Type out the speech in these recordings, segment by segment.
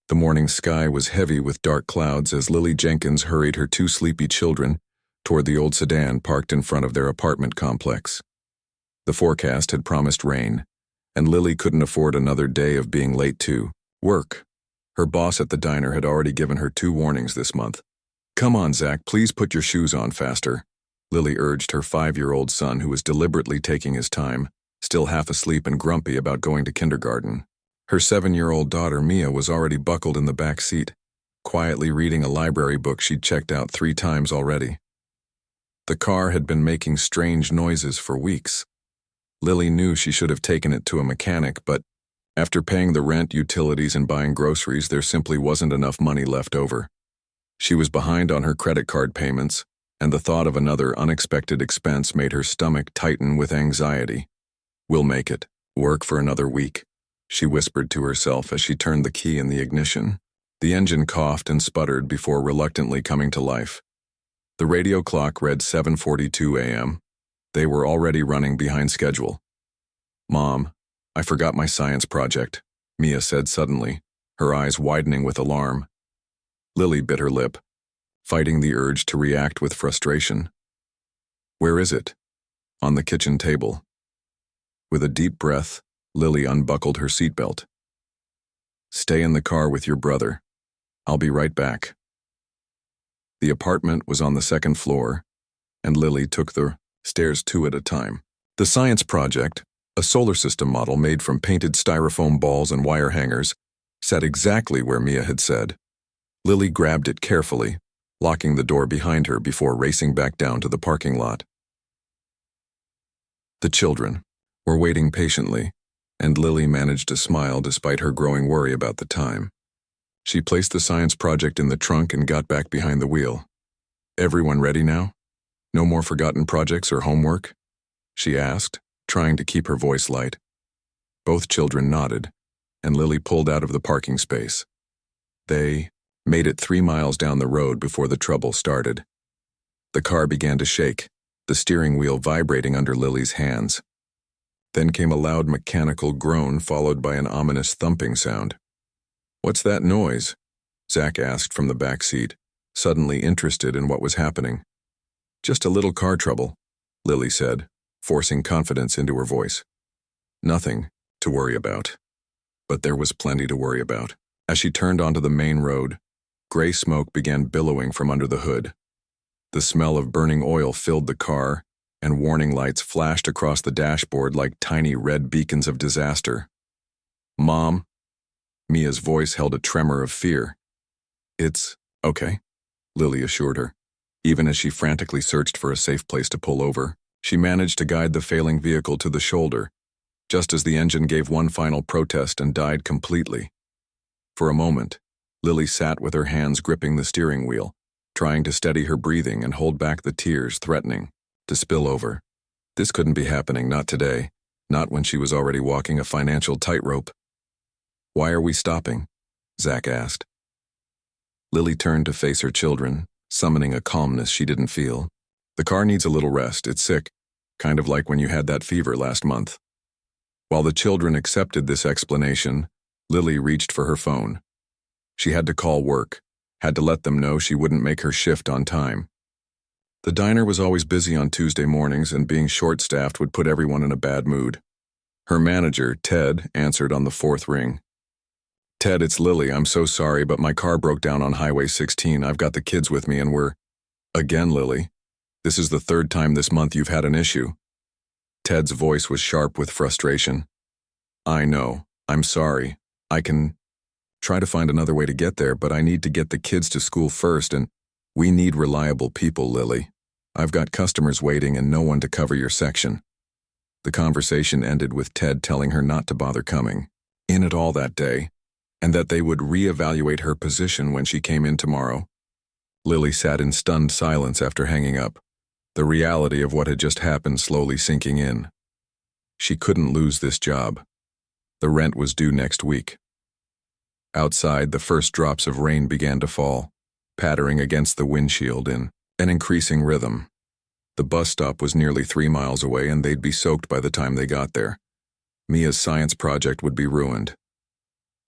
The morning sky was heavy with dark clouds as Lily Jenkins hurried her two sleepy children toward the old sedan parked in front of their apartment complex. The forecast had promised rain, and Lily couldn't afford another day of being late to work. Her boss at the diner had already given her 2 warnings this month. "Come on, Zach, please put your shoes on faster," Lily urged her 5-year-old son, who was deliberately taking his time, still half asleep and grumpy about going to kindergarten. Her 7-year-old daughter, Mia, was already buckled in the back seat, quietly reading a library book she'd checked out 3 times already. The car had been making strange noises for weeks. Lily knew she should have taken it to a mechanic, but after paying the rent, utilities, and buying groceries, there simply wasn't enough money left over. She was behind on her credit card payments, and the thought of another unexpected expense made her stomach tighten with anxiety. "We'll make it. Work for another week," she whispered to herself as she turned the key in the ignition. The engine coughed and sputtered before reluctantly coming to life. The radio clock read 7:42 a.m. They were already running behind schedule. "Mom, I forgot my science project," Mia said suddenly, her eyes widening with alarm. Lily bit her lip, fighting the urge to react with frustration. "Where is it?" "On the kitchen table." With a deep breath, Lily unbuckled her seatbelt. "Stay in the car with your brother. I'll be right back." The apartment was on the 2nd floor, and Lily took the stairs 2 at a time. The science project, a solar system model made from painted styrofoam balls and wire hangers, sat exactly where Mia had said. Lily grabbed it carefully, locking the door behind her before racing back down to the parking lot. The children were waiting patiently, and Lily managed to smile despite her growing worry about the time. She placed the science project in the trunk and got back behind the wheel. "Everyone ready now? No more forgotten projects or homework?" she asked, trying to keep her voice light. Both children nodded, and Lily pulled out of the parking space. They made it 3 miles down the road before the trouble started. The car began to shake, the steering wheel vibrating under Lily's hands. Then came a loud mechanical groan followed by an ominous thumping sound. "What's that noise?" Zach asked from the back seat, suddenly interested in what was happening. "Just a little car trouble," Lily said, forcing confidence into her voice. Nothing to worry about. But there was plenty to worry about. As she turned onto the main road, gray smoke began billowing from under the hood. The smell of burning oil filled the car, and warning lights flashed across the dashboard like tiny red beacons of disaster. "Mom?" Mia's voice held a tremor of fear. "It's okay," Lily assured her. Even as she frantically searched for a safe place to pull over, she managed to guide the failing vehicle to the shoulder, just as the engine gave one final protest and died completely. For a moment, Lily sat with her hands gripping the steering wheel, trying to steady her breathing and hold back the tears threatening to spill over. This couldn't be happening, not today, not when she was already walking a financial tightrope. "Why are we stopping?" Zach asked. Lily turned to face her children, summoning a calmness she didn't feel. "The car needs a little rest. It's sick, kind of like when you had that fever last month." While the children accepted this explanation, Lily reached for her phone. She had to call work, had to let them know she wouldn't make her shift on time. The diner was always busy on Tuesday mornings, and being short-staffed would put everyone in a bad mood. Her manager, Ted, answered on the 4th ring. "Ted, it's Lily. I'm so sorry, but my car broke down on Highway 16. I've got the kids with me and we're—" "Again, Lily? This is the 3rd time this month you've had an issue." Ted's voice was sharp with frustration. "I know. I'm sorry. I can try to find another way to get there, but I need to get the kids to school first, and we need reliable people, Lily. I've got customers waiting and no one to cover your section." The conversation ended with Ted telling her not to bother coming in at all that day, and that they would reevaluate her position when she came in tomorrow. Lily sat in stunned silence after hanging up, the reality of what had just happened slowly sinking in. She couldn't lose this job. The rent was due next week. Outside, the first drops of rain began to fall, pattering against the windshield in an increasing rhythm. The bus stop was nearly 3 miles away, and they'd be soaked by the time they got there. Mia's science project would be ruined.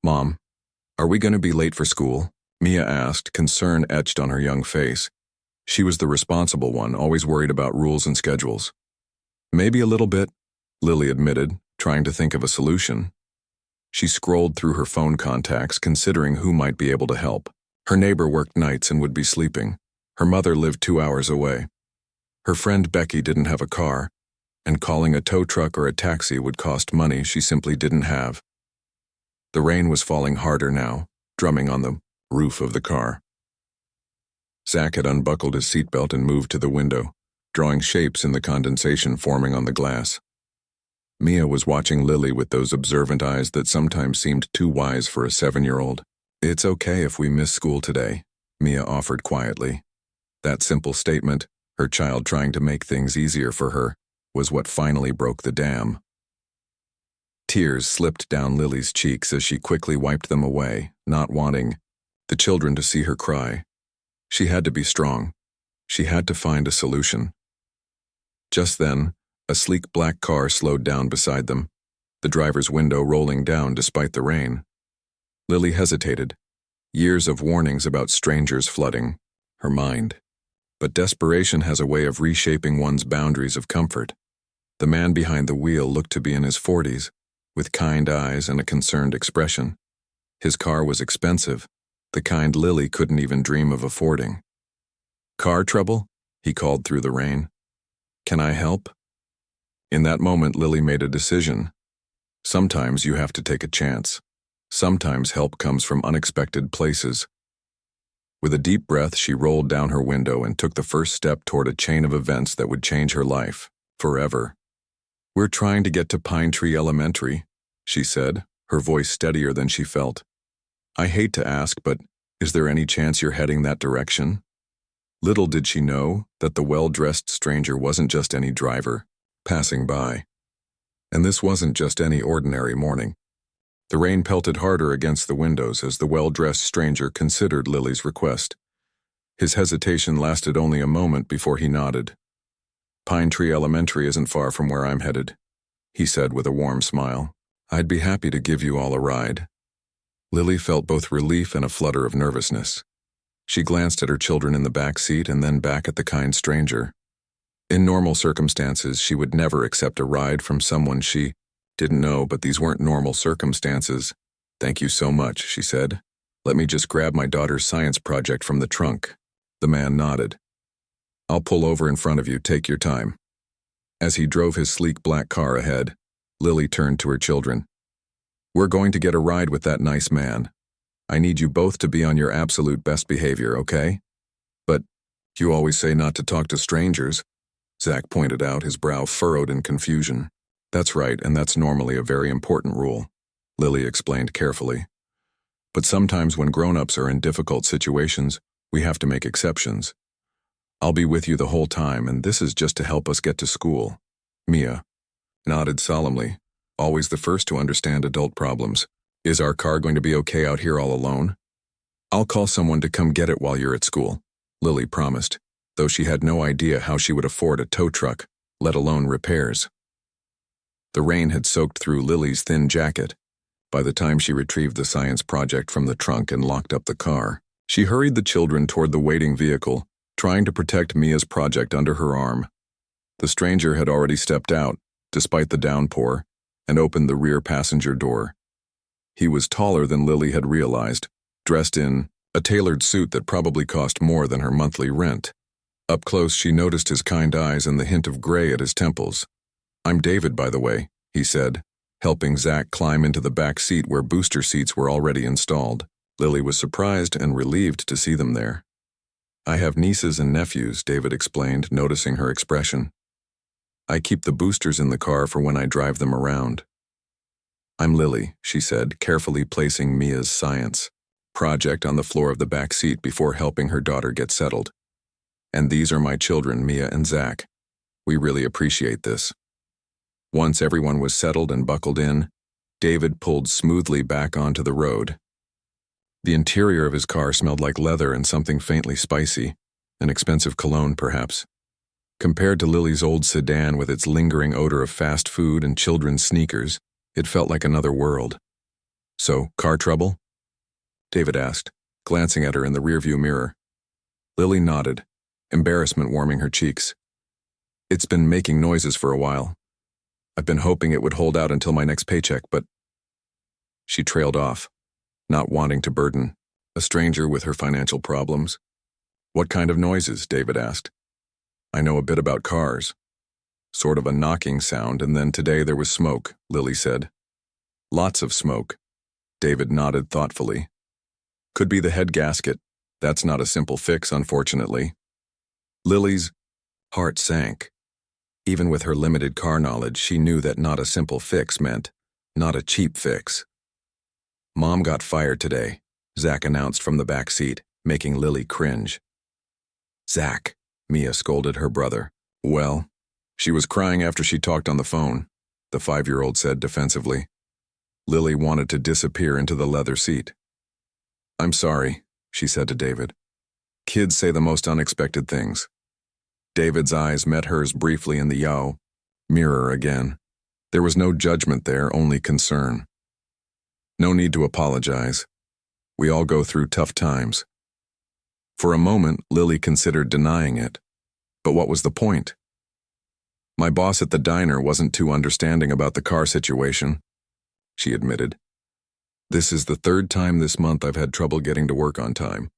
"Mom, Are we going to be late for school? Mia asked, concern etched on her young face. She was the responsible one, always worried about rules and schedules. Maybe a little bit, Lily admitted, trying to think of a solution. She scrolled through her phone contacts, considering who might be able to help. Her neighbor worked nights and would be sleeping. Her mother lived 2 hours away. Her friend Becky didn't have a car, and calling a tow truck or a taxi would cost money she simply didn't have. The rain was falling harder now, drumming on the roof of the car. Zach had unbuckled his seatbelt and moved to the window, drawing shapes in the condensation forming on the glass. Mia was watching Lily with those observant eyes that sometimes seemed too wise for a 7-year-old. It's okay if we miss school today, Mia offered quietly. That simple statement, her child trying to make things easier for her, was what finally broke the dam. Tears slipped down Lily's cheeks as she quickly wiped them away, not wanting the children to see her cry. She had to be strong. She had to find a solution. Just then, a sleek black car slowed down beside them, the driver's window rolling down despite the rain. Lily hesitated. Years of warnings about strangers flooding her mind. But desperation has a way of reshaping one's boundaries of comfort. The man behind the wheel looked to be in his 40s, with kind eyes and a concerned expression. His car was expensive, the kind Lily couldn't even dream of affording. "Car trouble?" he called through the rain. "Can I help?" In that moment, Lily made a decision. Sometimes you have to take a chance. Sometimes help comes from unexpected places. With a deep breath, she rolled down her window and took the first step toward a chain of events that would change her life, forever. "We're trying to get to Pine Tree Elementary," she said, her voice steadier than she felt. "I hate to ask, but is there any chance you're heading that direction?" Little did she know that the well-dressed stranger wasn't just any driver passing by. And this wasn't just any ordinary morning. The rain pelted harder against the windows as the well-dressed stranger considered Lily's request. His hesitation lasted only a moment before he nodded. "Pine Tree Elementary isn't far from where I'm headed," he said with a warm smile. "I'd be happy to give you all a ride." Lily felt both relief and a flutter of nervousness. She glanced at her children in the back seat and then back at the kind stranger. In normal circumstances, she would never accept a ride from someone she didn't know, but these weren't normal circumstances. "Thank you so much," she said. "Let me just grab my daughter's science project from the trunk." The man nodded. "I'll pull over in front of you, take your time." As he drove his sleek black car ahead, Lily turned to her children. "We're going to get a ride with that nice man. I need you both to be on your absolute best behavior, okay?" "But you always say not to talk to strangers," Zach pointed out, his brow furrowed in confusion. "That's right, and that's normally a very important rule," Lily explained carefully. "But sometimes when grown-ups are in difficult situations, we have to make exceptions. I'll be with you the whole time, and this is just to help us get to school." Mia nodded solemnly, always the first to understand adult problems. "Is our car going to be okay out here all alone?" "I'll call someone to come get it while you're at school," Lily promised, though she had no idea how she would afford a tow truck, let alone repairs. The rain had soaked through Lily's thin jacket. By the time she retrieved the science project from the trunk and locked up the car, she hurried the children toward the waiting vehicle, trying to protect Mia's project under her arm. The stranger had already stepped out, despite the downpour, and opened the rear passenger door. He was taller than Lily had realized, dressed in a tailored suit that probably cost more than her monthly rent. Up close, she noticed his kind eyes and the hint of gray at his temples. "I'm David, by the way," he said, helping Zach climb into the back seat where booster seats were already installed. Lily was surprised and relieved to see them there. "I have nieces and nephews," David explained, noticing her expression. "I keep the boosters in the car for when I drive them around." "I'm Lily," she said, carefully placing Mia's science project on the floor of the back seat before helping her daughter get settled. "And these are my children, Mia and Zach. We really appreciate this." Once everyone was settled and buckled in, David pulled smoothly back onto the road. The interior of his car smelled like leather and something faintly spicy, an expensive cologne perhaps. Compared to Lily's old sedan with its lingering odor of fast food and children's sneakers, it felt like another world. "So, car trouble?" David asked, glancing at her in the rearview mirror. Lily nodded, embarrassment warming her cheeks. It's been making noises for a while. I've been hoping it would hold out until my next paycheck, but... She trailed off, not wanting to burden a stranger with her financial problems. What kind of noises? David asked. I know a bit about cars. Sort of a knocking sound, and then today there was smoke, Lily said. Lots of smoke. David nodded thoughtfully. Could be the head gasket. That's not a simple fix, unfortunately. Lily's heart sank. Even with her limited car knowledge, she knew that not a simple fix meant not a cheap fix. Mom got fired today, Zach announced from the back seat, making Lily cringe. Zach, Mia scolded her brother. Well, she was crying after she talked on the phone, the 5-year-old said defensively. Lily wanted to disappear into the leather seat. I'm sorry, she said to David. Kids say the most unexpected things. David's eyes met hers briefly in the mirror again. There was no judgment there, only concern. No need to apologize. We all go through tough times. For a moment, Lily considered denying it. But what was the point? My boss at the diner wasn't too understanding about the car situation, she admitted. This is the 3rd time this month I've had trouble getting to work on time.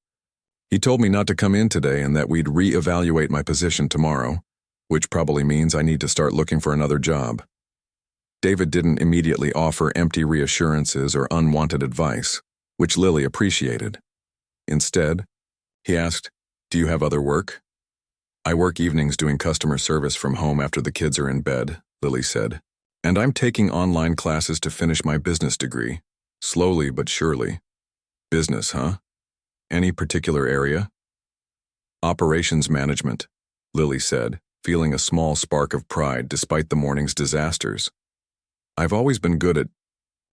He told me not to come in today and that we'd re-evaluate my position tomorrow, which probably means I need to start looking for another job. David didn't immediately offer empty reassurances or unwanted advice, which Lily appreciated. Instead, he asked, Do you have other work? I work evenings doing customer service from home after the kids are in bed, Lily said. And I'm taking online classes to finish my business degree, slowly but surely. Business, huh? Any particular area? Operations management, Lily said, feeling a small spark of pride despite the morning's disasters. I've always been good at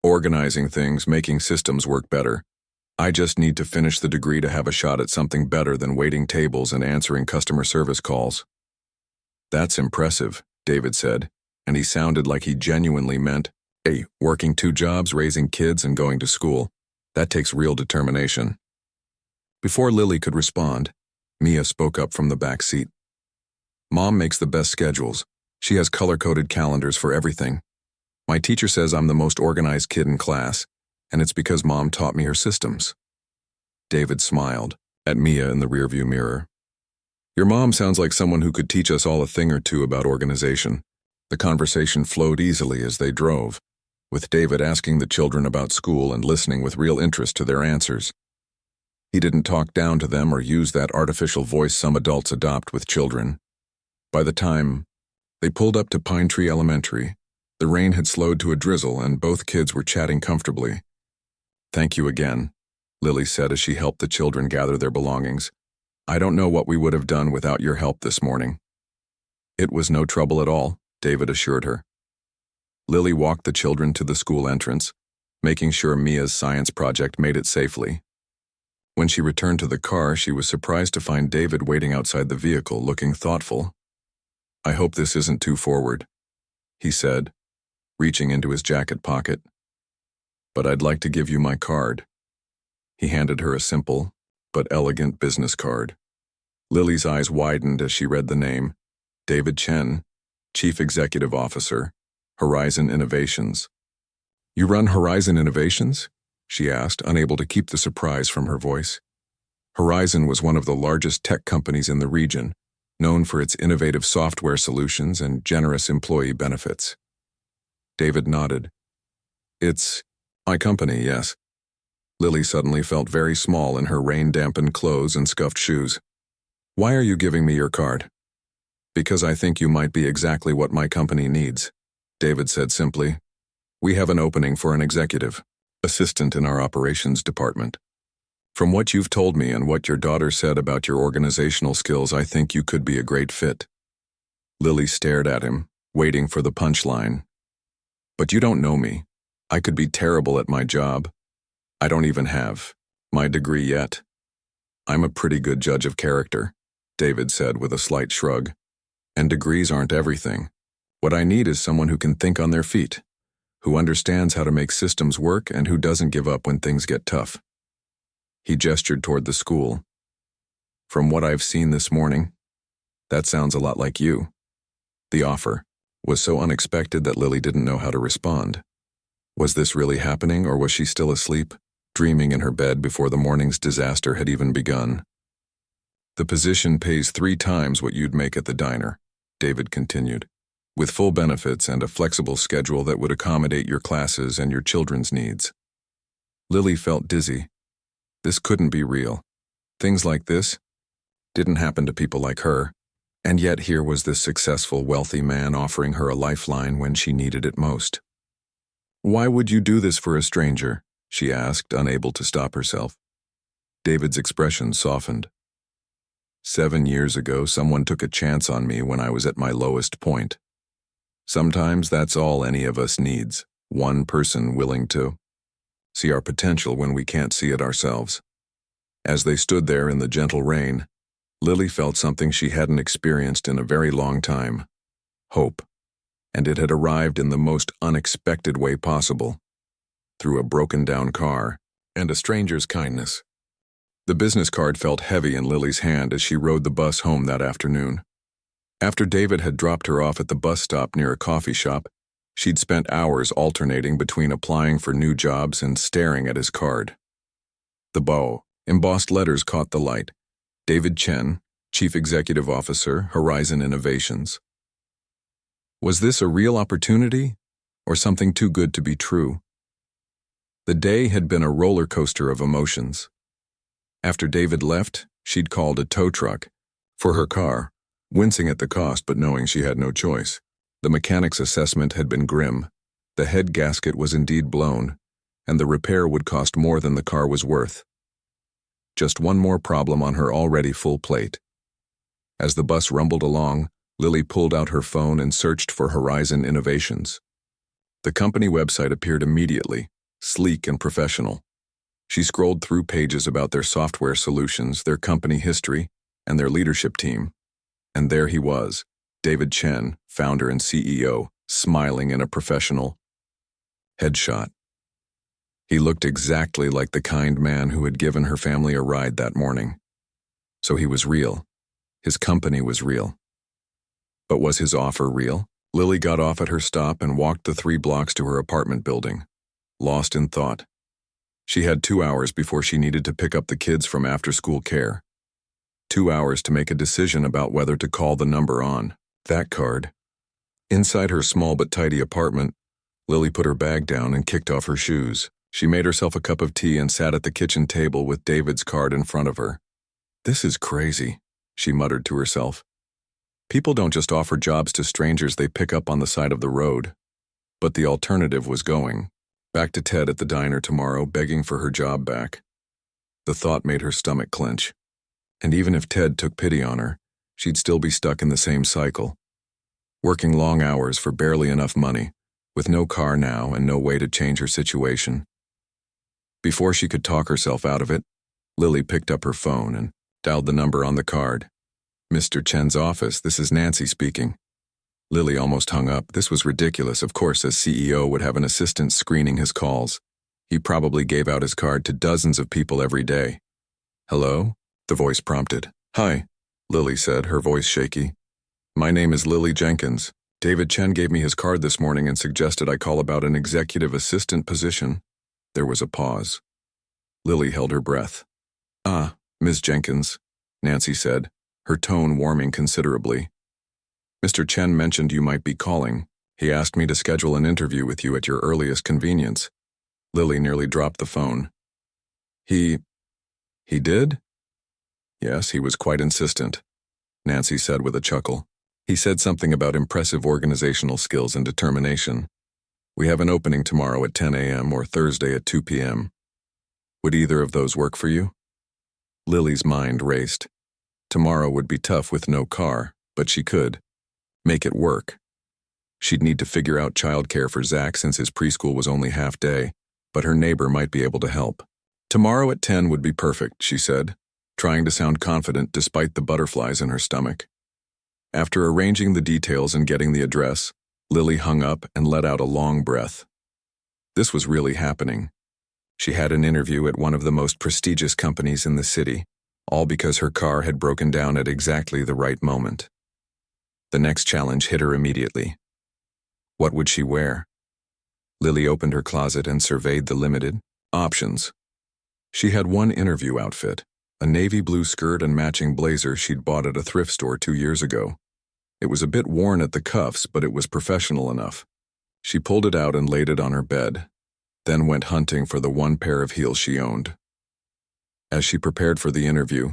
organizing things, making systems work better. I just need to finish the degree to have a shot at something better than waiting tables and answering customer service calls. That's impressive, David said, and he sounded like he genuinely meant, hey, working 2 jobs, raising kids, and going to school. That takes real determination. Before Lily could respond, Mia spoke up from the back seat. Mom makes the best schedules. She has color-coded calendars for everything. My teacher says I'm the most organized kid in class, and it's because Mom taught me her systems. David smiled at Mia in the rearview mirror. Your mom sounds like someone who could teach us all a thing or two about organization. The conversation flowed easily as they drove, with David asking the children about school and listening with real interest to their answers. He didn't talk down to them or use that artificial voice some adults adopt with children. By the time they pulled up to Pine Tree Elementary, the rain had slowed to a drizzle and both kids were chatting comfortably. Thank you again, Lily said as she helped the children gather their belongings. I don't know what we would have done without your help this morning. It was no trouble at all, David assured her. Lily walked the children to the school entrance, making sure Mia's science project made it safely. When she returned to the car, she was surprised to find David waiting outside the vehicle, looking thoughtful. I hope this isn't too forward, he said, reaching into his jacket pocket. But I'd like to give you my card. He handed her a simple, but elegant business card. Lily's eyes widened as she read the name, David Chen, Chief Executive Officer, Horizon Innovations. You run Horizon Innovations? She asked, unable to keep the surprise from her voice. Horizon was one of the largest tech companies in the region, known for its innovative software solutions and generous employee benefits. David nodded. It's my company, yes. Lily suddenly felt very small in her rain-dampened clothes and scuffed shoes. Why are you giving me your card? Because I think you might be exactly what my company needs, David said simply. We have an opening for an executive assistant in our operations department. From what you've told me and what your daughter said about your organizational skills, I think you could be a great fit. Lily stared at him, waiting for the punchline. But you don't know me. I could be terrible at my job. I don't even have my degree yet. I'm a pretty good judge of character, David said with a slight shrug. And degrees aren't everything. What I need is someone who can think on their feet, who understands how to make systems work and who doesn't give up when things get tough. He gestured toward the school. From what I've seen this morning, that sounds a lot like you. The offer was so unexpected that Lily didn't know how to respond. Was this really happening, or was she still asleep, dreaming in her bed before the morning's disaster had even begun? The position pays 3 times what you'd make at the diner, David continued, with full benefits and a flexible schedule that would accommodate your classes and your children's needs. Lily felt dizzy. This couldn't be real. Things like this didn't happen to people like her, and yet here was this successful, wealthy man offering her a lifeline when she needed it most. "Why would you do this for a stranger?" she asked, unable to stop herself. David's expression softened. 7 years ago, someone took a chance on me when I was at my lowest point. Sometimes that's all any of us needs, one person willing to see our potential when we can't see it ourselves. As they stood there in the gentle rain, Lily felt something she hadn't experienced in a very long time: hope. And it had arrived in the most unexpected way possible, through a broken-down car and a stranger's kindness. The business card felt heavy in Lily's hand as she rode the bus home that afternoon. After David had dropped her off at the bus stop near a coffee shop, she'd spent hours alternating between applying for new jobs and staring at his card. The bow, embossed letters caught the light. David Chen, Chief Executive Officer, Horizon Innovations. Was this a real opportunity, or something too good to be true? The day had been a roller coaster of emotions. After David left, she'd called a tow truck for her car, wincing at the cost but knowing she had no choice. The mechanic's assessment had been grim. The head gasket was indeed blown, and the repair would cost more than the car was worth. Just one more problem on her already full plate. As the bus rumbled along, Lily pulled out her phone and searched for Horizon Innovations. The company website appeared immediately, sleek and professional. She scrolled through pages about their software solutions, their company history, and their leadership team. And there he was, David Chen, founder and CEO, smiling in a professional headshot. He looked exactly like the kind man who had given her family a ride that morning. So he was real. His company was real. But was his offer real? Lily got off at her stop and walked the 3 blocks to her apartment building, lost in thought. She had 2 hours before she needed to pick up the kids from after-school care. 2 hours to make a decision about whether to call the number on that card. Inside her small but tidy apartment, Lily put her bag down and kicked off her shoes. She made herself a cup of tea and sat at the kitchen table with David's card in front of her. "This is crazy," she muttered to herself. People don't just offer jobs to strangers they pick up on the side of the road. But the alternative was going back to Ted at the diner tomorrow, begging for her job back. The thought made her stomach clench. And even if Ted took pity on her, she'd still be stuck in the same cycle. Working long hours for barely enough money, with no car now and no way to change her situation. Before she could talk herself out of it, Lily picked up her phone and dialed the number on the card. "Mr. Chen's office, this is Nancy speaking." Lily almost hung up. This was ridiculous. Of course, as CEO would have an assistant screening his calls. He probably gave out his card to dozens of people every day. "Hello?" the voice prompted. "Hi," Lily said, her voice shaky. "My name is Lily Jenkins. David Chen gave me his card this morning and suggested I call about an executive assistant position." There was a pause. Lily held her breath. "Ah, Ms. Jenkins," Nancy said, her tone warming considerably. "Mr. Chen mentioned you might be calling. He asked me to schedule an interview with you at your earliest convenience." Lily nearly dropped the phone. He did?" "Yes, he was quite insistent," Nancy said with a chuckle. "He said something about impressive organizational skills and determination. We have an opening tomorrow at 10 a.m. or Thursday at 2 p.m. Would either of those work for you?" Lily's mind raced. Tomorrow would be tough with no car, but she could make it work. She'd need to figure out childcare for Zach since his preschool was only half day, but her neighbor might be able to help. "Tomorrow at 10 would be perfect," she said, trying to sound confident despite the butterflies in her stomach. After arranging the details and getting the address, Lily hung up and let out a long breath. This was really happening. She had an interview at one of the most prestigious companies in the city, all because her car had broken down at exactly the right moment. The next challenge hit her immediately. What would she wear? Lily opened her closet and surveyed the limited options. She had one interview outfit, a navy blue skirt and matching blazer she'd bought at a thrift store 2 years ago. It was a bit worn at the cuffs, but it was professional enough. She pulled it out and laid it on her bed, then went hunting for the one pair of heels she owned. As she prepared for the interview,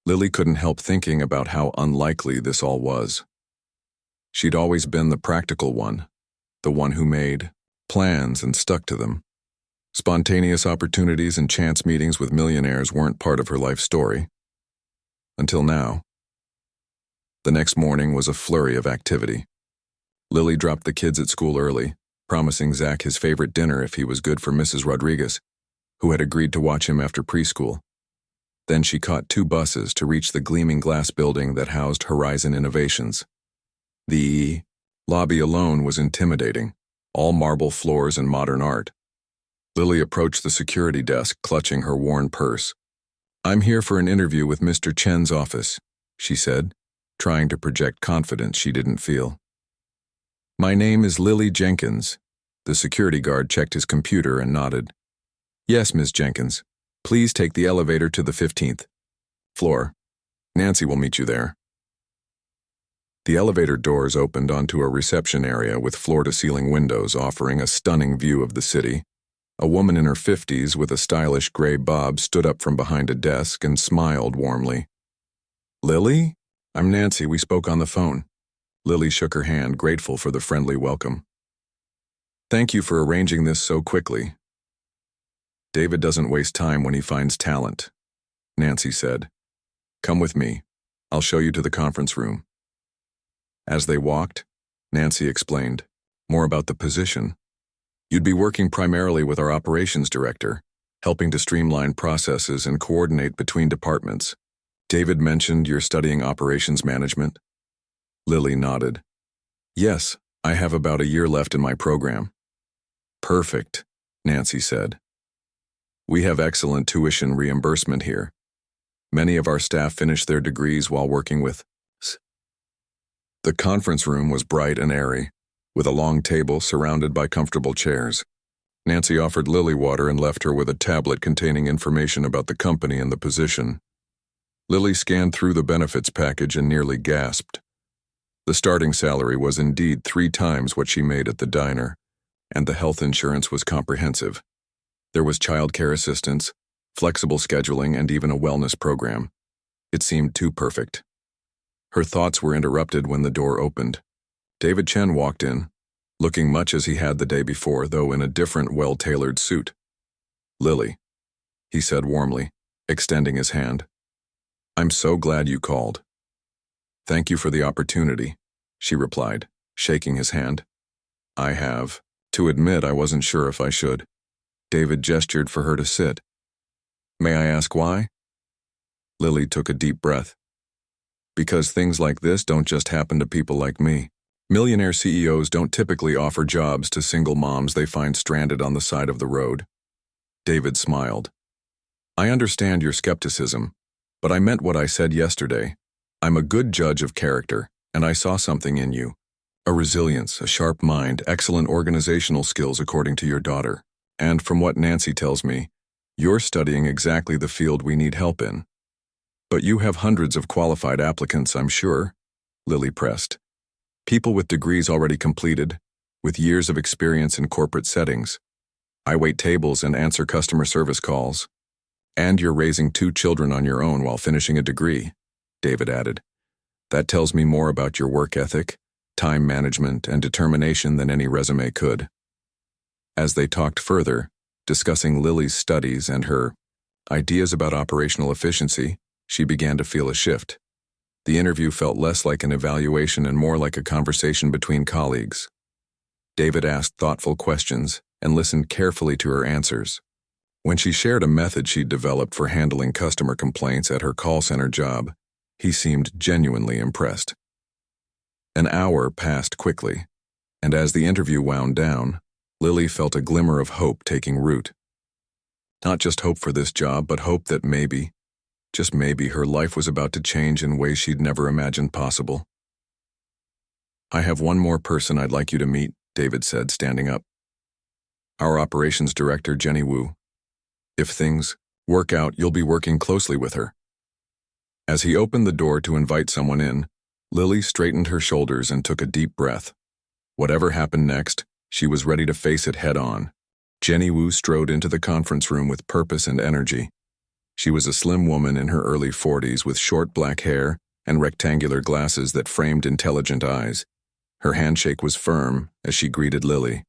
Lily couldn't help thinking about how unlikely this all was. She'd always been the practical one, the one who made plans and stuck to them. Spontaneous opportunities and chance meetings with millionaires weren't part of her life story. Until now. The next morning was a flurry of activity. Lily dropped the kids at school early, promising Zach his favorite dinner if he was good for Mrs. Rodriguez, who had agreed to watch him after preschool. Then she caught 2 buses to reach the gleaming glass building that housed Horizon Innovations. The lobby alone was intimidating, all marble floors and modern art. Lily approached the security desk, clutching her worn purse. "I'm here for an interview with Mr. Chen's office," she said, trying to project confidence she didn't feel. "My name is Lily Jenkins." The security guard checked his computer and nodded. "Yes, Ms. Jenkins. Please take the elevator to the 15th floor. Nancy will meet you there." The elevator doors opened onto a reception area with floor-to-ceiling windows offering a stunning view of the city. A woman in her 50s with a stylish gray bob stood up from behind a desk and smiled warmly. "Lily? I'm Nancy. We spoke on the phone." Lily shook her hand, grateful for the friendly welcome. "Thank you for arranging this so quickly." "David doesn't waste time when he finds talent," Nancy said. "Come with me. I'll show you to the conference room." As they walked, Nancy explained more about the position. "You'd be working primarily with our operations director, helping to streamline processes and coordinate between departments. David mentioned you're studying operations management." Lily nodded. "Yes, I have about a year left in my program." "Perfect," Nancy said. "We have excellent tuition reimbursement here. Many of our staff finish their degrees while working with us." The conference room was bright and airy, with a long table surrounded by comfortable chairs. Nancy offered Lily water and left her with a tablet containing information about the company and the position. Lily scanned through the benefits package and nearly gasped. The starting salary was indeed 3 times what she made at the diner, and the health insurance was comprehensive. There was childcare assistance, flexible scheduling, and even a wellness program. It seemed too perfect. Her thoughts were interrupted when the door opened. David Chen walked in, looking much as he had the day before, though in a different, well-tailored suit. "Lily," he said warmly, extending his hand. "I'm so glad you called." "Thank you for the opportunity," she replied, shaking his hand. "I have to admit I wasn't sure if I should." David gestured for her to sit. "May I ask why?" Lily took a deep breath. "Because things like this don't just happen to people like me. Millionaire CEOs don't typically offer jobs to single moms they find stranded on the side of the road." David smiled. "I understand your skepticism, but I meant what I said yesterday. I'm a good judge of character, and I saw something in you. A resilience, a sharp mind, excellent organizational skills according to your daughter. And from what Nancy tells me, you're studying exactly the field we need help in." "But you have hundreds of qualified applicants, I'm sure," Lily pressed. "People with degrees already completed, with years of experience in corporate settings. I wait tables and answer customer service calls. And you're raising 2 children on your own while finishing a degree," David added. "That tells me more about your work ethic, time management, and determination than any resume could." As they talked further, discussing Lily's studies and her ideas about operational efficiency, she began to feel a shift. The interview felt less like an evaluation and more like a conversation between colleagues. David asked thoughtful questions and listened carefully to her answers. When she shared a method she'd developed for handling customer complaints at her call center job, he seemed genuinely impressed. An hour passed quickly, and as the interview wound down, Lily felt a glimmer of hope taking root. Not just hope for this job, but hope that maybe, just maybe, her life was about to change in ways she'd never imagined possible. "I have one more person I'd like you to meet," David said, standing up. "Our operations director, Jenny Wu. If things work out, you'll be working closely with her." As he opened the door to invite someone in, Lily straightened her shoulders and took a deep breath. Whatever happened next, she was ready to face it head-on. Jenny Wu strode into the conference room with purpose and energy. She was a slim woman in her early 40s with short black hair and rectangular glasses that framed intelligent eyes. Her handshake was firm as she greeted Lily.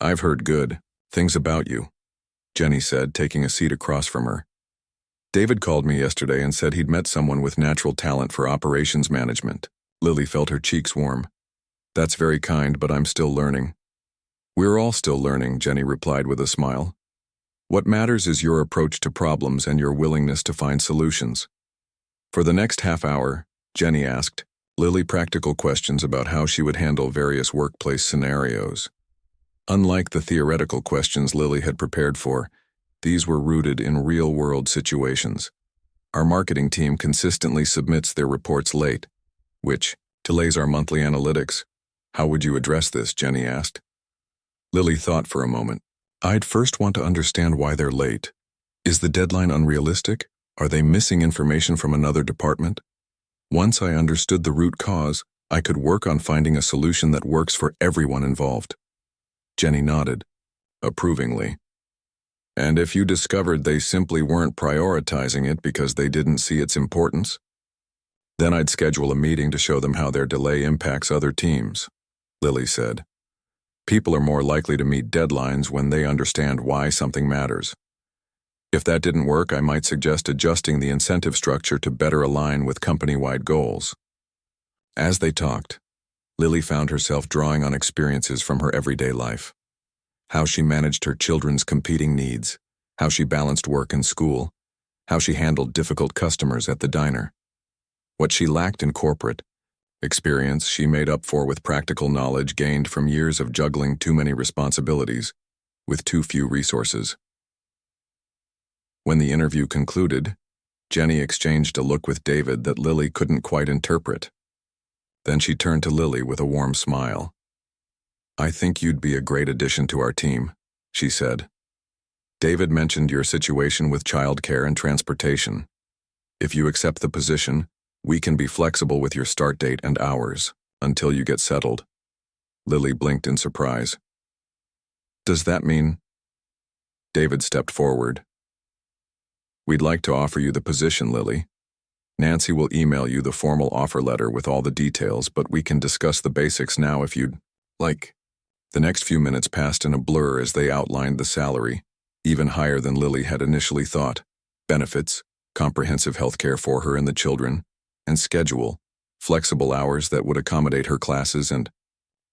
"I've heard good things about you," Jenny said, taking a seat across from her. "David called me yesterday and said he'd met someone with natural talent for operations management." Lily felt her cheeks warm. "That's very kind, but I'm still learning." "We're all still learning," Jenny replied with a smile. "What matters is your approach to problems and your willingness to find solutions." For the next half hour, Jenny asked Lily practical questions about how she would handle various workplace scenarios. Unlike the theoretical questions Lily had prepared for, these were rooted in real-world situations. "Our marketing team consistently submits their reports late, which delays our monthly analytics. How would you address this?" Jenny asked. Lily thought for a moment. "I'd first want to understand why they're late. Is the deadline unrealistic? Are they missing information from another department? Once I understood the root cause, I could work on finding a solution that works for everyone involved." Jenny nodded, approvingly. "And if you discovered they simply weren't prioritizing it because they didn't see its importance? Then I'd schedule a meeting to show them how their delay impacts other teams," Lily said. "People are more likely to meet deadlines when they understand why something matters. If that didn't work, I might suggest adjusting the incentive structure to better align with company-wide goals." As they talked, Lily found herself drawing on experiences from her everyday life. How she managed her children's competing needs, how she balanced work and school, how she handled difficult customers at the diner. What she lacked in corporate experience, she made up for with practical knowledge gained from years of juggling too many responsibilities with too few resources. When the interview concluded, Jenny exchanged a look with David that Lily couldn't quite interpret. Then she turned to Lily with a warm smile. "I think you'd be a great addition to our team," she said. "David mentioned your situation with childcare and transportation. If you accept the position, we can be flexible with your start date and hours until you get settled." Lily blinked in surprise. "Does that mean—" David stepped forward. "We'd like to offer you the position, Lily. Nancy will email you the formal offer letter with all the details, but we can discuss the basics now if you'd like." The next few minutes passed in a blur as they outlined the salary, even higher than Lily had initially thought, benefits, comprehensive health care for her and the children, and schedule, flexible hours that would accommodate her classes and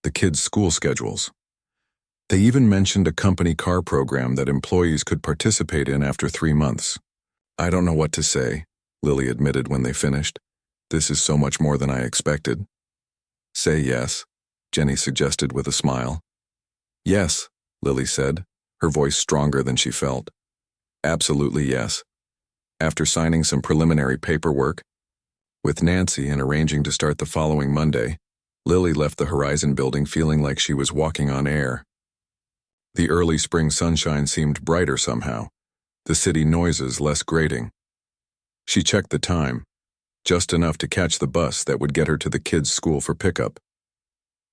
the kids' school schedules. They even mentioned a company car program that employees could participate in after 3 months. "I don't know what to say," Lily admitted when they finished. "This is so much more than I expected." "Say yes," Jenny suggested with a smile. "Yes," Lily said, her voice stronger than she felt. "Absolutely yes." After signing some preliminary paperwork with Nancy and arranging to start the following Monday, Lily left the Horizon building feeling like she was walking on air. The early spring sunshine seemed brighter somehow, the city noises less grating. She checked the time, just enough to catch the bus that would get her to the kids' school for pickup.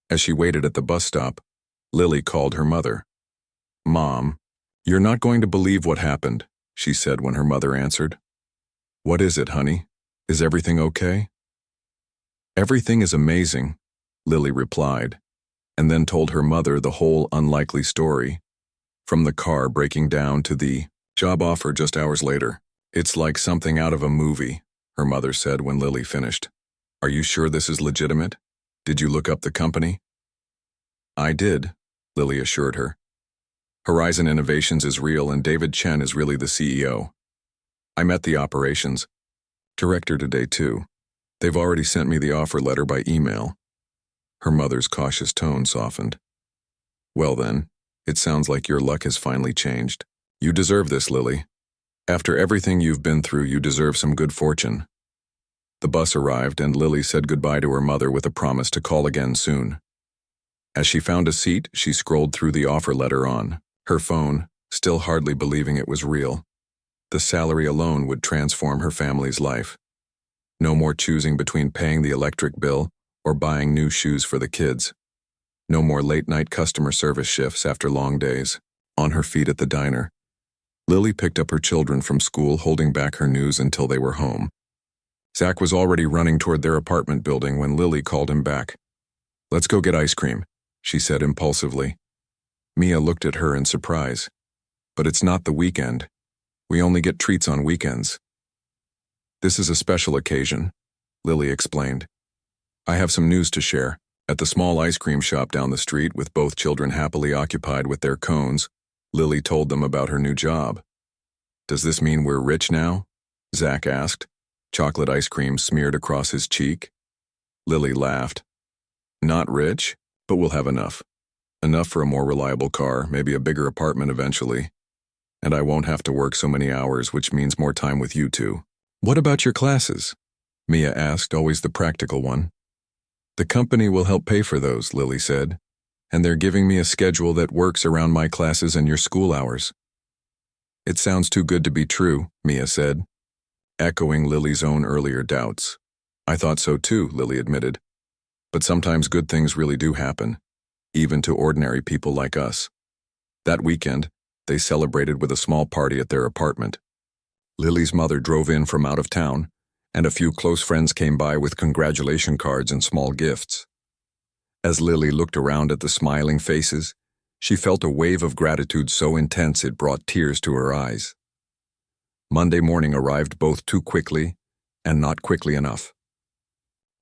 As she waited at the bus stop, Lily called her mother. "Mom, you're not going to believe what happened," she said when her mother answered. "What is it, honey? Is everything okay?" "Everything is amazing," Lily replied, and then told her mother the whole unlikely story, from the car breaking down to the job offer just hours later. "It's like something out of a movie," her mother said when Lily finished. "Are you sure this is legitimate? Did you look up the company?" "I did," Lily assured her. "Horizon Innovations is real and David Chen is really the CEO. I met the operations director today too. They've already sent me the offer letter by email." Her mother's cautious tone softened. "Well then, it sounds like your luck has finally changed." You deserve this, Lily. After everything you've been through, you deserve some good fortune. The bus arrived and Lily said goodbye to her mother with a promise to call again soon. As she found a seat, she scrolled through the offer letter on her phone, still hardly believing it was real. The salary alone would transform her family's life. No more choosing between paying the electric bill or buying new shoes for the kids. No more late-night customer service shifts after long days. On her feet at the diner, Lily picked up her children from school, holding back her news until they were home. Zach was already running toward their apartment building when Lily called him back. "Let's go get ice cream," she said impulsively. Mia looked at her in surprise. "But it's not the weekend. We only get treats on weekends." "This is a special occasion," Lily explained. "I have some news to share." At the small ice cream shop down the street, with both children happily occupied with their cones, Lily told them about her new job. "Does this mean we're rich now?" Zach asked, chocolate ice cream smeared across his cheek. Lily laughed. "Not rich, but we'll have enough. Enough for a more reliable car, maybe a bigger apartment eventually. And I won't have to work so many hours, which means more time with you two." "What about your classes?" Mia asked, always the practical one. "The company will help pay for those," Lily said, "and they're giving me a schedule that works around my classes and your school hours." "It sounds too good to be true," Mia said, echoing Lily's own earlier doubts. "I thought so too," Lily admitted. "But sometimes good things really do happen, even to ordinary people like us." That weekend, they celebrated with a small party at their apartment. Lily's mother drove in from out of town, and a few close friends came by with congratulation cards and small gifts. As Lily looked around at the smiling faces, she felt a wave of gratitude so intense it brought tears to her eyes. Monday morning arrived both too quickly and not quickly enough.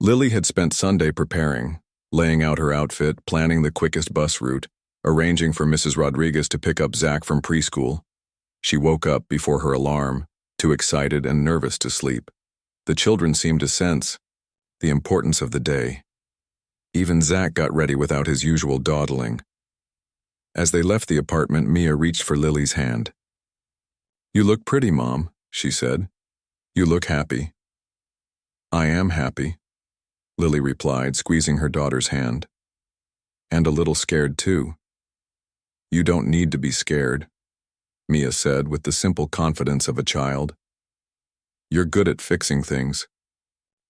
Lily had spent Sunday preparing, laying out her outfit, planning the quickest bus route, arranging for Mrs. Rodriguez to pick up Zach from preschool. She woke up before her alarm, too excited and nervous to sleep. The children seemed to sense the importance of the day. Even Zach got ready without his usual dawdling. As they left the apartment, Mia reached for Lily's hand. "You look pretty, Mom," she said. "You look happy." "I am happy," Lily replied, squeezing her daughter's hand. "And a little scared, too." "You don't need to be scared," Mia said with the simple confidence of a child. "You're good at fixing things.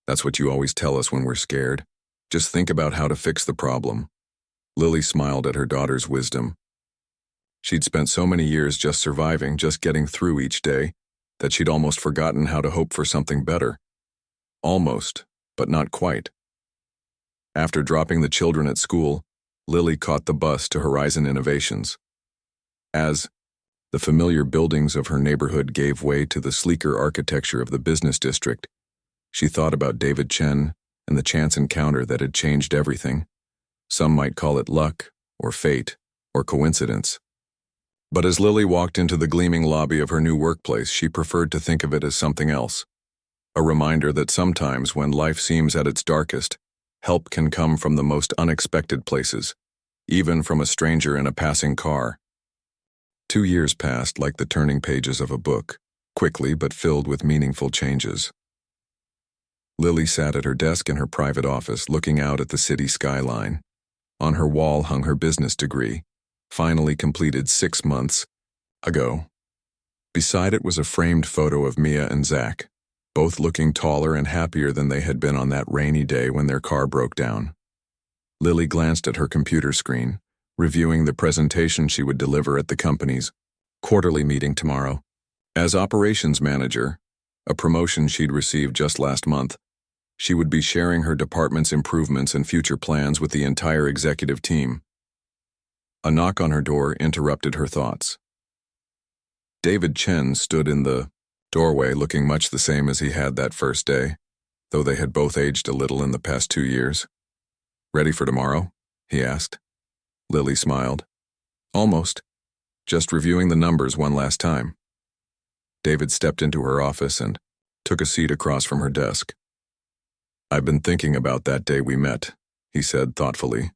That's what you always tell us when we're scared. Just think about how to fix the problem." Lily smiled at her daughter's wisdom. She'd spent so many years just surviving, just getting through each day, that she'd almost forgotten how to hope for something better. Almost, but not quite. After dropping the children at school, Lily caught the bus to Horizon Innovations. As the familiar buildings of her neighborhood gave way to the sleeker architecture of the business district, she thought about David Chen and the chance encounter that had changed everything. Some might call it luck, or fate, or coincidence. But as Lily walked into the gleaming lobby of her new workplace, she preferred to think of it as something else. A reminder that sometimes when life seems at its darkest, help can come from the most unexpected places, even from a stranger in a passing car. 2 years passed like the turning pages of a book, quickly but filled with meaningful changes. Lily sat at her desk in her private office, looking out at the city skyline. On her wall hung her business degree, finally completed 6 months ago. Beside it was a framed photo of Mia and Zach, both looking taller and happier than they had been on that rainy day when their car broke down. Lily glanced at her computer screen, reviewing the presentation she would deliver at the company's quarterly meeting tomorrow. As operations manager, a promotion she'd received just last month, she would be sharing her department's improvements and future plans with the entire executive team. A knock on her door interrupted her thoughts. David Chen stood in the doorway looking much the same as he had that first day, though they had both aged a little in the past 2 years. "Ready for tomorrow?" he asked. Lily smiled. "Almost. Just reviewing the numbers one last time." David stepped into her office and took a seat across from her desk. "I've been thinking about that day we met," he said thoughtfully.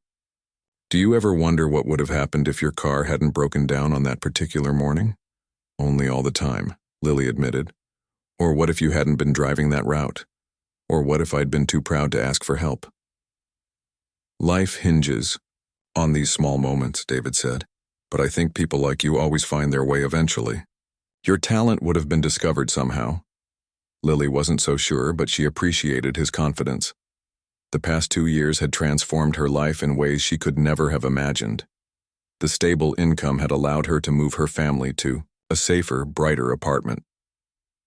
"Do you ever wonder what would have happened if your car hadn't broken down on that particular morning? Only all the time, Lily admitted. Or what if you hadn't been driving that route? Or what if I'd been too proud to ask for help? Life hinges on these small moments, David said. But I think people like you always find their way eventually. Your talent would have been discovered somehow. Lily wasn't so sure, but she appreciated his confidence. The past 2 years had transformed her life in ways she could never have imagined. The stable income had allowed her to move her family to a safer, brighter apartment.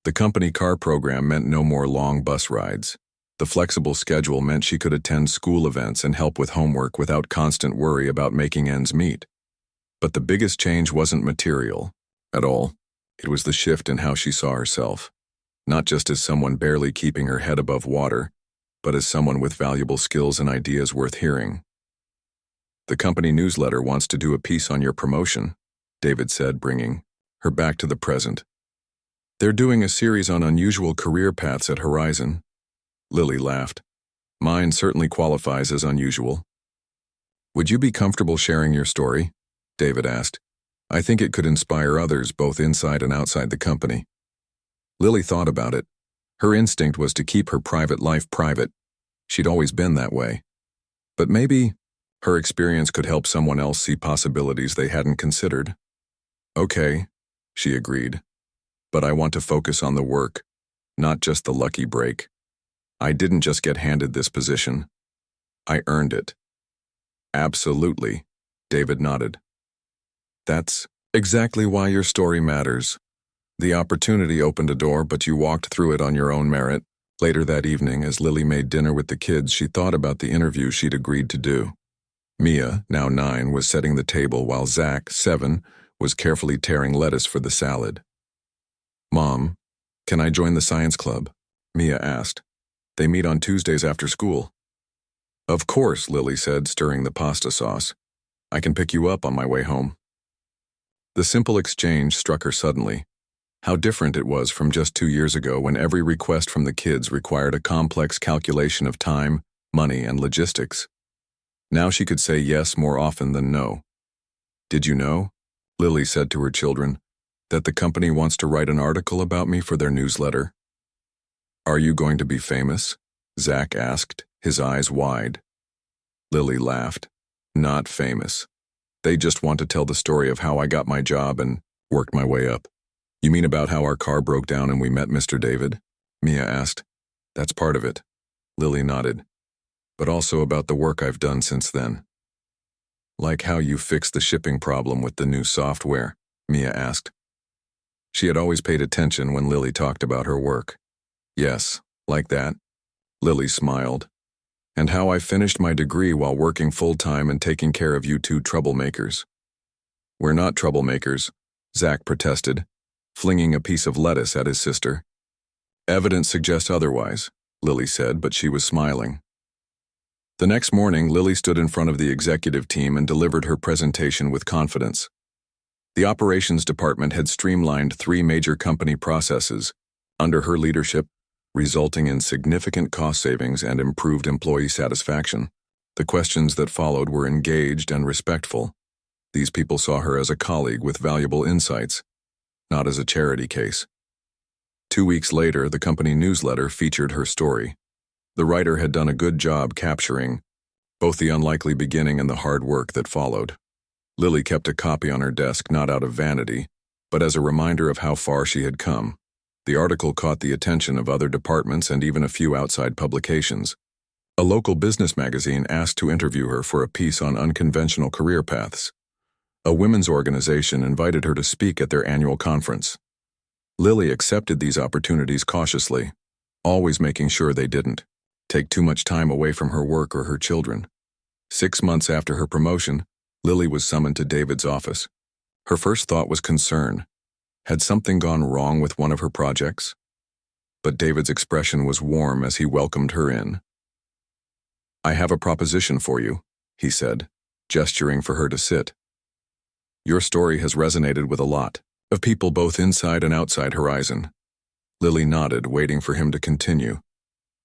The company car program meant no more long bus rides. The flexible schedule meant she could attend school events and help with homework without constant worry about making ends meet. But the biggest change wasn't material at all. It was the shift in how she saw herself, not just as someone barely keeping her head above water, but as someone with valuable skills and ideas worth hearing. The company newsletter wants to do a piece on your promotion, David said, bringing her back to the present. They're doing a series on unusual career paths at Horizon. Lily laughed. Mine certainly qualifies as unusual. Would you be comfortable sharing your story? David asked. I think it could inspire others both inside and outside the company. Lily thought about it. Her instinct was to keep her private life private. She'd always been that way. But maybe her experience could help someone else see possibilities they hadn't considered. Okay, she agreed. But I want to focus on the work, not just the lucky break. I didn't just get handed this position. I earned it. Absolutely, David nodded. That's exactly why your story matters. The opportunity opened a door, but you walked through it on your own merit. Later that evening, as Lily made dinner with the kids, she thought about the interview she'd agreed to do. Mia, now 9, was setting the table while Zach, 7, was carefully tearing lettuce for the salad. Mom, can I join the science club? Mia asked. They meet on Tuesdays after school. Of course, Lily said, stirring the pasta sauce. I can pick you up on my way home. The simple exchange struck her suddenly. How different it was from just 2 years ago when every request from the kids required a complex calculation of time, money, and logistics. Now she could say yes more often than no. Did you know, Lily said to her children, that the company wants to write an article about me for their newsletter? Are you going to be famous? Zach asked, his eyes wide. Lily laughed. Not famous. They just want to tell the story of how I got my job and worked my way up. You mean about how our car broke down and we met Mr. David? Mia asked. That's part of it. Lily nodded. But also about the work I've done since then. Like how you fixed the shipping problem with the new software, Mia asked. She had always paid attention when Lily talked about her work. Yes, like that. Lily smiled. And how I finished my degree while working full-time and taking care of you two troublemakers. We're not troublemakers, Zach protested, flinging a piece of lettuce at his sister. Evidence suggests otherwise, Lily said, but she was smiling. The next morning, Lily stood in front of the executive team and delivered her presentation with confidence. The operations department had streamlined 3 major company processes under her leadership, resulting in significant cost savings and improved employee satisfaction. The questions that followed were engaged and respectful. These people saw her as a colleague with valuable insights, not as a charity case. 2 weeks later, the company newsletter featured her story. The writer had done a good job capturing both the unlikely beginning and the hard work that followed. Lily kept a copy on her desk not out of vanity, but as a reminder of how far she had come. The article caught the attention of other departments and even a few outside publications. A local business magazine asked to interview her for a piece on unconventional career paths. A women's organization invited her to speak at their annual conference. Lily accepted these opportunities cautiously, always making sure they didn't take too much time away from her work or her children. 6 months after her promotion, Lily was summoned to David's office. Her first thought was concern. Had something gone wrong with one of her projects? But David's expression was warm as he welcomed her in. I have a proposition for you, he said, gesturing for her to sit. Your story has resonated with a lot of people both inside and outside Horizon. Lily nodded, waiting for him to continue.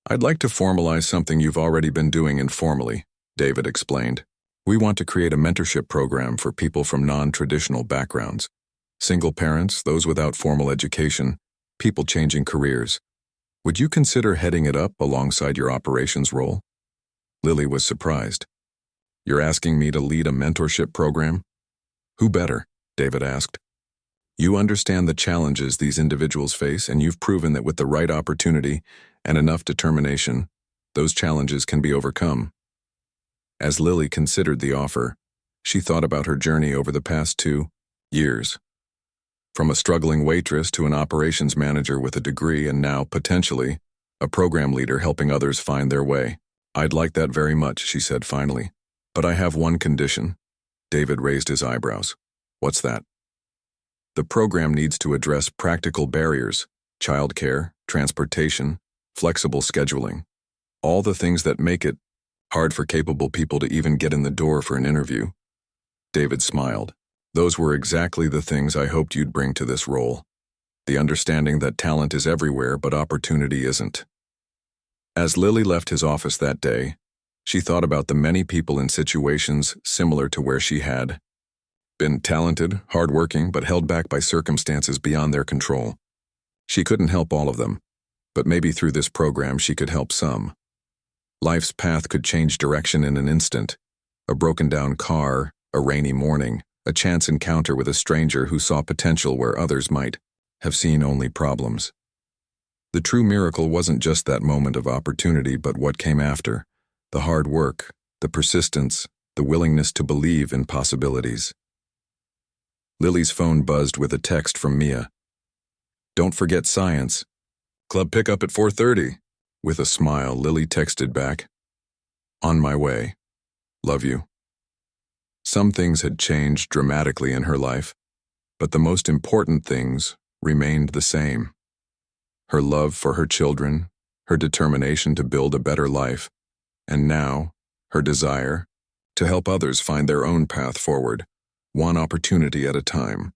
I'd like to formalize something you've already been doing informally, David explained. We want to create a mentorship program for people from non-traditional backgrounds. Single parents, those without formal education, people changing careers. Would you consider heading it up alongside your operations role? Lily was surprised. You're asking me to lead a mentorship program? Who better? David asked. You understand the challenges these individuals face, and you've proven that with the right opportunity and enough determination, those challenges can be overcome. As Lily considered the offer, she thought about her journey over the past 2 years. From a struggling waitress to an operations manager with a degree and now, potentially, a program leader helping others find their way. I'd like that very much, she said finally. But I have one condition. David raised his eyebrows. What's that? The program needs to address practical barriers, childcare, transportation, flexible scheduling, all the things that make it hard for capable people to even get in the door for an interview. David smiled. Those were exactly the things I hoped you'd bring to this role. The understanding that talent is everywhere but opportunity isn't. As Lily left his office that day, she thought about the many people in situations similar to where she had been talented, hardworking, but held back by circumstances beyond their control. She couldn't help all of them, but maybe through this program she could help some. Life's path could change direction in an instant. A broken-down car, a rainy morning, a chance encounter with a stranger who saw potential where others might have seen only problems. The true miracle wasn't just that moment of opportunity, but what came after. The hard work, the persistence, the willingness to believe in possibilities. Lily's phone buzzed with a text from Mia. Don't forget science. Club pickup at 4:30. With a smile, Lily texted back. On my way. Love you. Some things had changed dramatically in her life, but the most important things remained the same. Her love for her children, her determination to build a better life, and now, her desire to help others find their own path forward, one opportunity at a time.